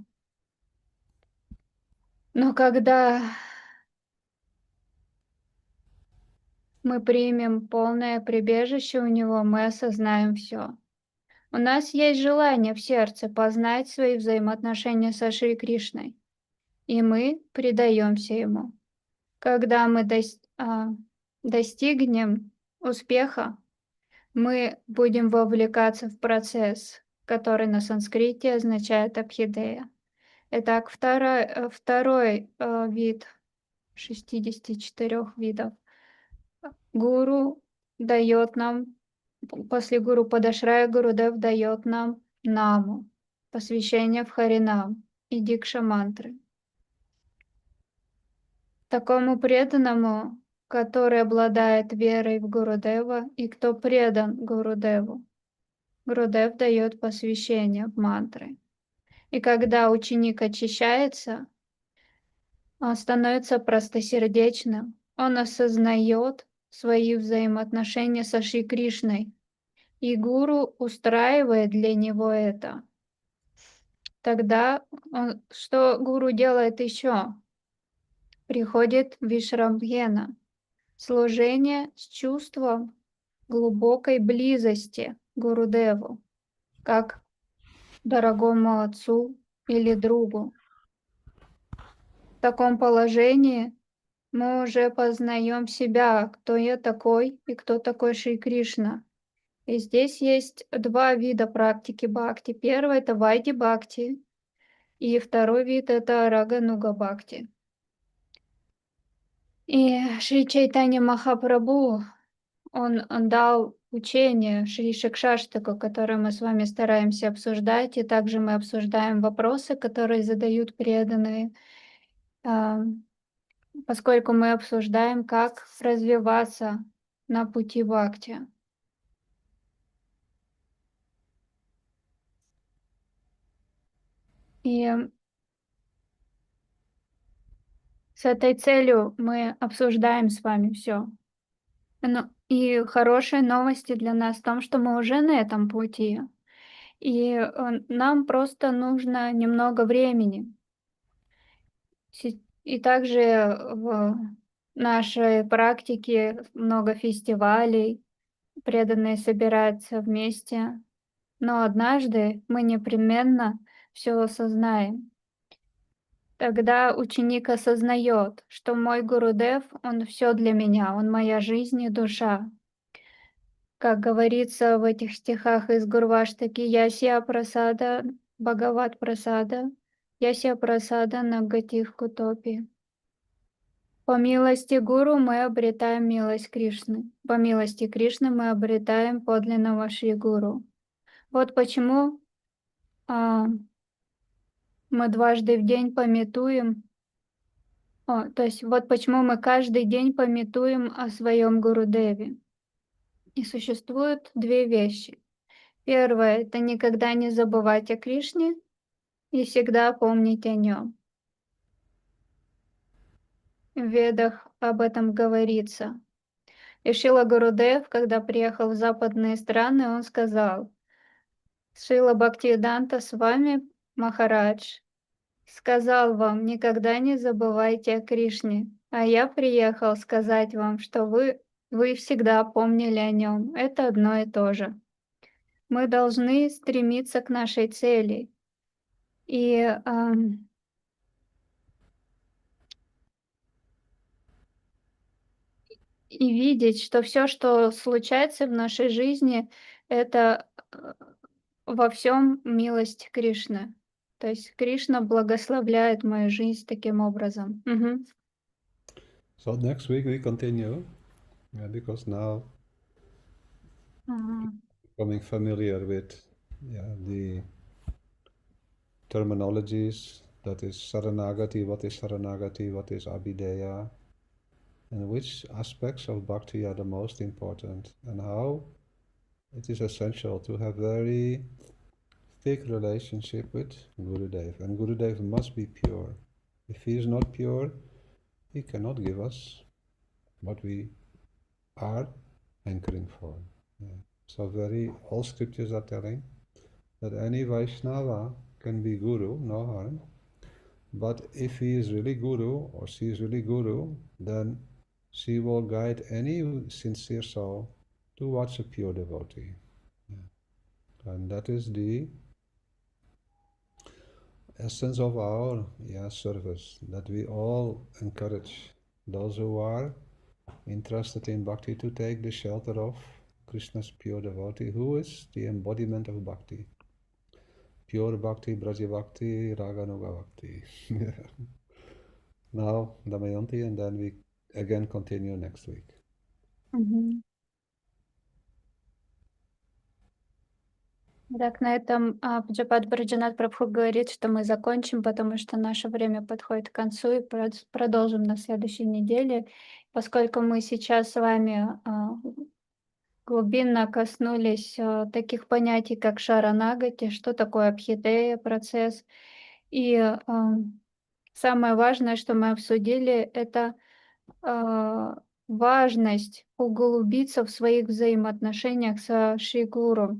Но когда мы примем полное прибежище у него, мы осознаем все. У нас есть желание в сердце познать свои взаимоотношения со Шри Кришной, и мы предаемся ему. Когда мы достигнем успеха, мы будем вовлекаться в процесс, который на санскрите означает абхидея. Итак, второй вид 64 видов. Гуру дает нам, после Гуру Падашрая Гурудев дает нам наму, посвящение в Харинам и дикша мантры. Такому преданному, который обладает верой в Гурудева и кто предан Гурудеву, Гурудев дает посвящение в мантры. И когда ученик очищается, он становится простосердечным, он осознает свои взаимоотношения со Шри Кришной, и Гуру устраивает для него это. Тогда что Гуру делает еще? приходит вишрамбхена, служение с чувством глубокой близости к Гурудеву, как дорогому отцу или другу. В таком положении мы уже познаем себя, кто я такой и кто такой Шри Кришна. И здесь есть два вида практики бхакти. Первый — это вайди бхакти, и второй вид — это рагануга бхакти. И Шри Чайтанья Махапрабху, он дал учение Шри Шикшаштаку, которое мы с вами стараемся обсуждать, и также мы обсуждаем вопросы, которые задают преданные, поскольку мы обсуждаем, как развиваться на пути бхакти. И с этой целью мы обсуждаем с вами все. И хорошие новости для нас в том, что мы уже на этом пути. И нам просто нужно немного времени. И также в нашей практике много фестивалей, преданные собираются вместе. Но однажды мы непременно все осознаем. Тогда ученик осознает, что мой Гурудев, он все для меня, он моя жизнь и душа. Как говорится в этих стихах из Гурваштаки, Ясия Прасада, Бхагават Прасада, Ясия Прасада Нагатив Кутопи. По милости Гуру мы обретаем милость Кришны. По милости Кришны мы обретаем подлинного Шри Гуру. Вот почему мы дважды в день памятуем, то есть вот почему мы каждый день памятуем о своем Гурудеве. И существуют две вещи. Первое — это никогда не забывать о Кришне и всегда помнить о нем. В Ведах об этом говорится. И Шрила Гурудев, когда приехал в западные страны, он сказал: «Шрила Бхактивиданта с вами, Махарадж, сказал вам, никогда не забывайте о Кришне, а я приехал сказать вам, что вы всегда помнили о нем. Это одно и то же. Мы должны стремиться к нашей цели и видеть, что все, что случается в нашей жизни, это во всем милость Кришны. То есть Кришна благословляет мою жизнь таким образом. Мгм. So next week we continue, because now Ага. becoming familiar with the terminologies, that is Saranagati, what is Abhideya, and which aspects of bhakti are the most important, and how it is essential to have very thick relationship with Gurudev. And Gurudev must be pure. If he is not pure, he cannot give us what we are hankering for. So all scriptures are telling that any Vaishnava can be Guru, no harm. But if he is really Guru or she is really Guru, then she will guide any sincere soul towards a pure devotee. And that is the essence of our service, that we all encourage those who are interested in bhakti to take the shelter of Krishna's pure devotee, who is the embodiment of bhakti. Pure bhakti, braja bhakti, raganuga bhakti. Now, Damayanti, and then we again continue next week. Мгм. Так, на этом Шрипад Враджанатх Прабху говорит, что мы закончим, потому что наше время подходит к концу, и продолжим на следующей неделе. Поскольку мы сейчас с вами глубинно коснулись таких понятий, как шаранагати, что такое абхидея, процесс. И самое важное, что мы обсудили, это важность углубиться в своих взаимоотношениях со Шри Гуру.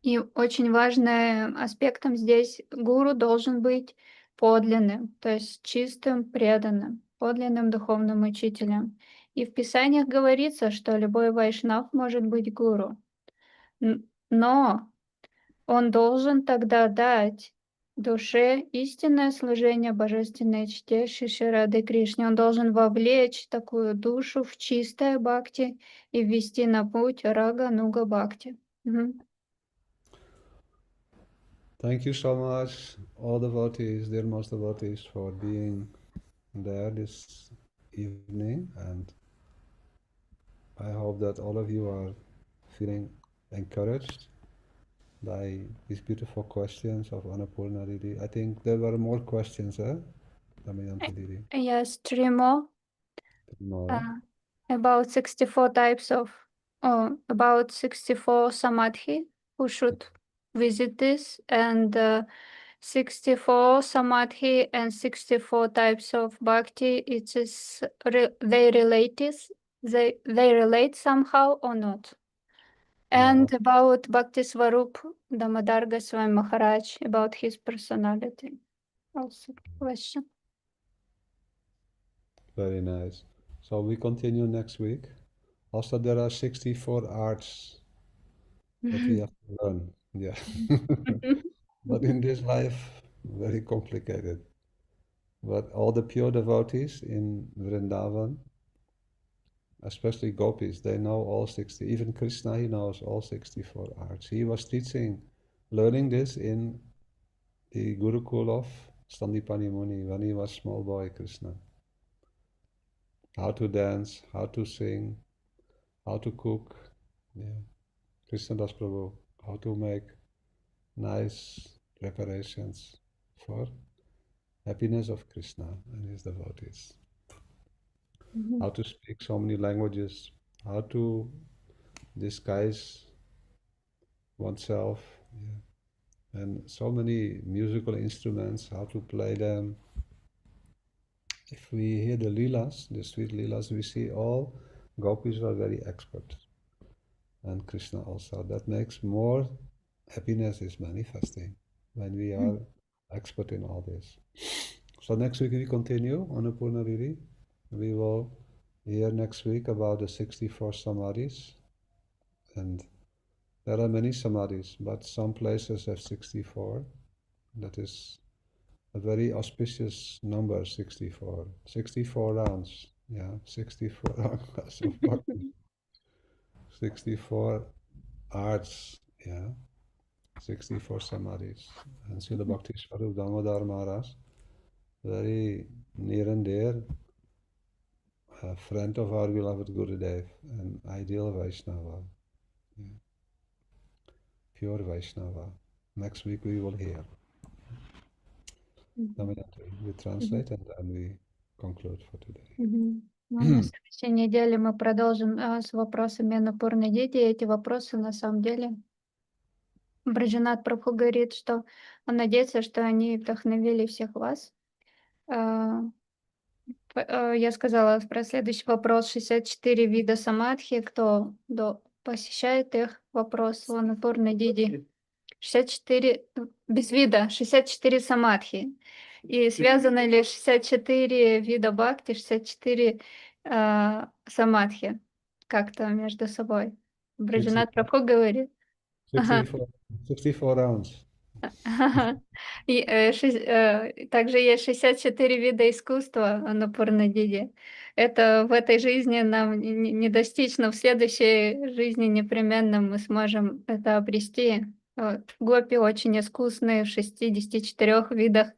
И очень важным аспектом здесь гуру должен быть подлинным, то есть чистым, преданным. подлинным духовным учителем. И в Писаниях говорится, что любой вайшнав может быть гуру. Но он должен тогда дать душе истинное служение, божественное чтение Шри Рады Кришне. Он должен вовлечь такую душу в чистое бхакти и ввести на путь рага нуга бхакти. Thank you so much, all devotees, dear most devotees, for being there this evening, and I hope that all of you are feeling encouraged by these beautiful questions of Annapurna Didi. I think there were more questions, Damayanti Didi? Yes, three more. More. About 64 types of, about 64 samadhi, who should visit this, and 64 samadhi and 64 types of bhakti. It is they relate somehow or not. And about Bhakti Swarup Damodar Goswami Maharaj, about his personality. Also question. Very nice. So we continue next week. Also, there are 64 arts that we have to learn. Yeah. But in this life, very complicated. But all the pure devotees in Vrindavan, especially gopis, they know all 60. Even Krishna, he knows all 64 arts. He was learning this in the Gurukul of Sandipani Muni when he was small boy Krishna. How to dance, how to sing, how to cook. Yeah. krsna-dasa Prabhu, how to make nice preparations for happiness of Krishna and his devotees. How to speak so many languages, how to disguise oneself, and so many musical instruments, how to play them. If we hear the leelas, the sweet leelas, we see all gopis are very expert, and Krishna also. That makes more happiness is manifesting when we are expert in all this. So next week we continue on Annapurna Didi. We will hear next week about the 64 samadhis, and there are many samadhis, but some places have 64. That is a very auspicious number, 64. 64 rounds, 64 rounds of bhakti. 64 arts, 64 samadhis. And Srila Bhakti Swarup Damodar Maharaj, very near and dear, a friend of our beloved Gurudev, an ideal Vaishnava, pure Vaishnava. Next week we will hear. We translate and then we conclude for today. На следующей неделе мы продолжим с вопросами Аннапурны Диди. Эти вопросы на самом деле Враджанатх Прабху говорит, что он надеется, что они вдохновили всех вас. Я сказала про следующий вопрос. 64 вида самадхи. Кто посещает их? Вопрос у Аннапурны Диди. 64, без вида, 64 самадхи. И связаны ли 64 вида бхакти, 64 самадхи как-то между собой? Враджанатх Прабху говорит. 64 rounds. И, также есть 64 вида искусства Аннапурна Диди. Это в этой жизни нам не достичь, но в следующей жизни непременно мы сможем это обрести. Вот. Гопи очень искусные в 64 видах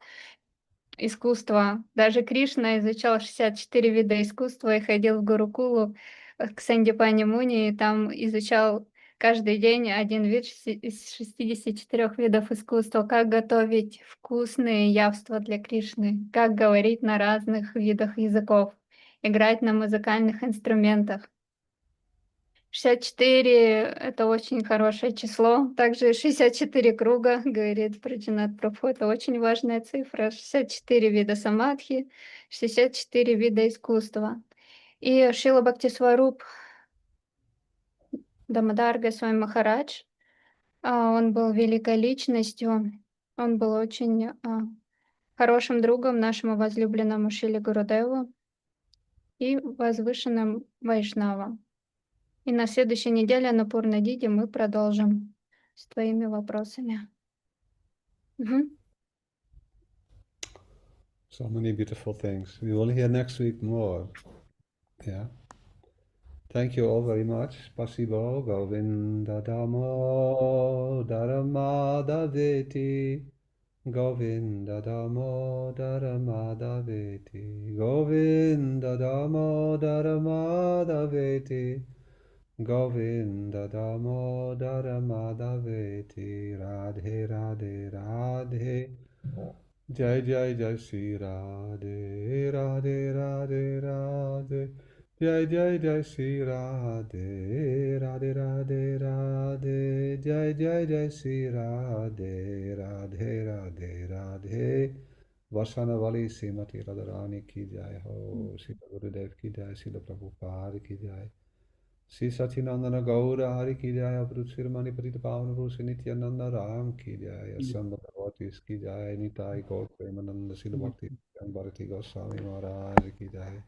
искусства. Даже Кришна изучал 64 вида искусства и ходил в Гурукулу к Сандипани Муни, и там изучал каждый день один вид из 64 видов искусства. Как готовить вкусные явства для Кришны, как говорить на разных видах языков, играть на музыкальных инструментах. 64 — это очень хорошее число. Также 64 круга, говорит Враджанатх Прабху, это очень важная цифра. 64 вида самадхи, 64 вида искусства. И Шрила Бхакти Сваруп Дамодар Госвами Махарадж, он был великой личностью, он был очень хорошим другом нашему возлюбленному Шриле Гурудеву. и возвышенным вайшнавам. И на следующей неделе на Пурна-диде мы продолжим с твоими вопросами. Мгм. So many beautiful things. We will hear next week more. Yeah. Thank you all very much. Spasibo Govinda Damo Daramadaveti. Govinda Damo Daramadaveti. Govinda Damo Daramadaveti. Govinda Damo Daramadaveti. Radhe Radhe Radhe. Jai Jai Jai Shri Radhe Radhe Radhe Radhe. Jai Jai Jai Shri Radhe Radhe Radhe Radhe. Jai Jai Jai Shri Radhe Radhe Radhe Radhe. Vasanavali Srimati Radharani ki jai ho. Srila Gurudev ki jai. Srila Prabhupada ki jai. Sri Satinandana Gaura Hari ki jai. Abdul Sirmani Patita Pavana Bhusi Nityananda Ram ki jai. Asamba Devotees ki jai. Nitai Gaur Premananda Srila Bhakti Bharati Goswami Maharaj ki jai.